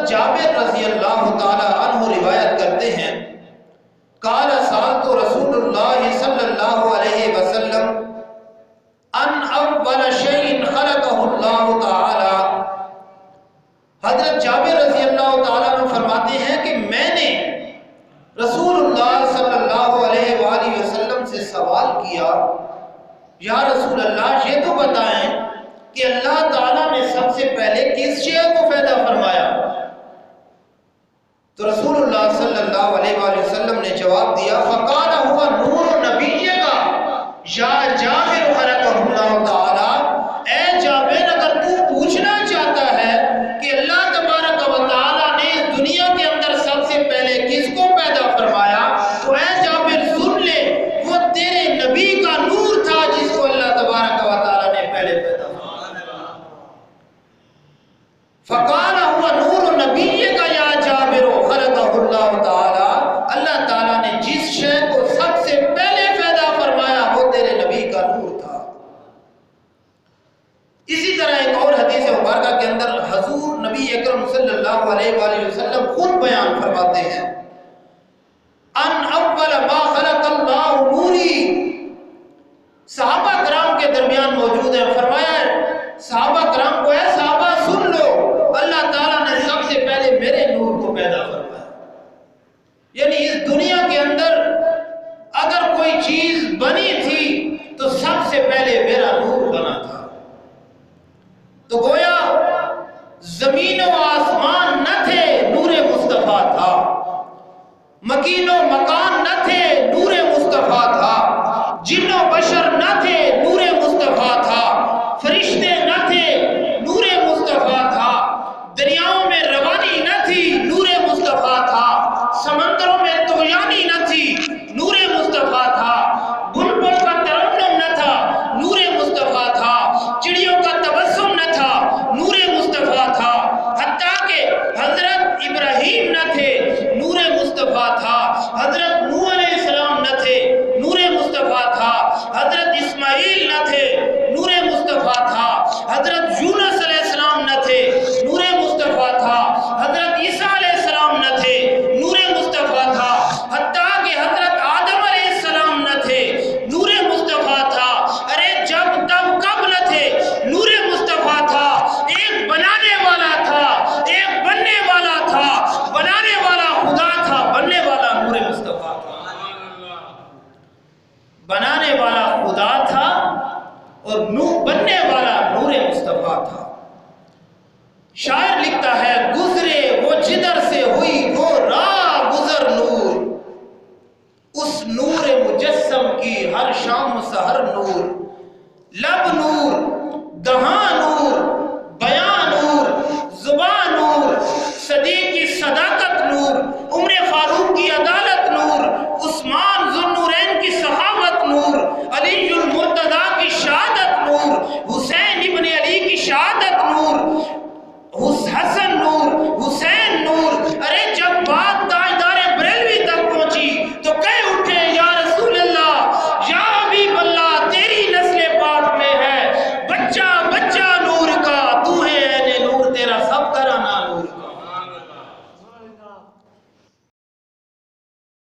حضرت جابر رضی اللہ تعالی عنہ روایت کرتے ہیں قال سألت رسول اللہ صلی اللہ علیہ وسلم ان اول شیء خلقہ اللہ تعالی. حضرت جابر رضی اللہ تعالیٰ عنہ فرماتے ہیں کہ میں نے رسول اللہ صلی اللہ علیہ وآلہ وسلم سے سوال کیا یا رسول اللہ یہ تو بتائیں کہ اللہ تعالیٰ نے سب سے پہلے کس شے کو پیدا فرمایا؟ تو رسول اللہ صلی اللہ علیہ وآلہ وسلم نے جواب دیا فقال هو نور نبیکا یا جابر خلقہ اللہ تعالیٰ. اے جابر اگر تو پوچھنا چاہتا ہے کہ اللہ تبارک و تعالیٰ نے اس دنیا کے اندر سب سے پہلے کس کو پیدا فرمایا تو اے جابر سن لے وہ تیرے نبی کا نور تھا جس کو اللہ تبارک و تعالیٰ نے پہلے پیدا فرمایا. فقال هو نور نبیکا یا جابر خلقہ اللہ تعالیٰ. اللہ تعالیٰ نے جس شے کو سب سے پہلے پیدا فرمایا وہ تیرے نبی کا نور تھا. اسی طرح ایک اور حدیث مبارکہ کے اندر حضور نبی اکرم صلی اللہ علیہ وآلہ وسلم خود بیان فرماتے ہیں ان اول ما خلق اللہ نوری. صحابہ کرام کے درمیان موجود ہیں. فرمایا صحابہ کرام کو اے صحابہ سن لو اللہ تعالیٰ نے سب سے پہلے میرے نور کو پیدا فرمایا. یعنی اس دنیا کے اندر اگر کوئی چیز بنی تھی تو سب سے پہلے میرا نور بنا تھا. تو گویا زمین و آسمان نہ تھے نور مصطفیٰ تھا. مکین و مکان نہ تھے نور مصطفیٰ تھا. جن و بشر نہ تھے نور مصطفیٰ تھا. فرشتے نہ تھے نور مصطفیٰ تھا. دریاؤں میں روانی نہ تھی نور مصطفیٰ تھا. سمندروں میں طغیانی نہ تھی نور مصطفیٰ تھا. بلبل کا ترنم نہ تھا نور مصطفیٰ تھا. چڑیوں کا تبسم نہ تھا نور مصطفیٰ تھا. حتیٰ کہ حضرت ابراہیم نہ تھے نور مصطفیٰ تھا. حضرت نوح علیہ السلام نہ تھے نور مصطفیٰ تھا. حضرت اسماعیل نہ تھے نور مصطفیٰ تھا. حضرت یونس علیہ السلام نہ تھے نور مصطفیٰ تھا. حضرت عیسیٰ علیہ السلام نہ تھے نور مصطفیٰ تھا. حتیٰ کہ حضرت آدم علیہ السلام نہ تھے نور مصطفیٰ تھا. ارے جب تب کب نہ تھے نور مصطفیٰ تھا. ایک بنانے والا تھا ایک بننے والا تھا. بنانے والا خدا تھا بننے والا نور مصطفیٰ تھا. بنانے والا خدا تھا اور بننے والا نور مصطفیٰ تھا. شاعر لکھتا ہے گزرے وہ جدھر سے ہوئی وہ راہ گزر نور. اس نور مجسم کی ہر شام سحر نور. لب نور دہاں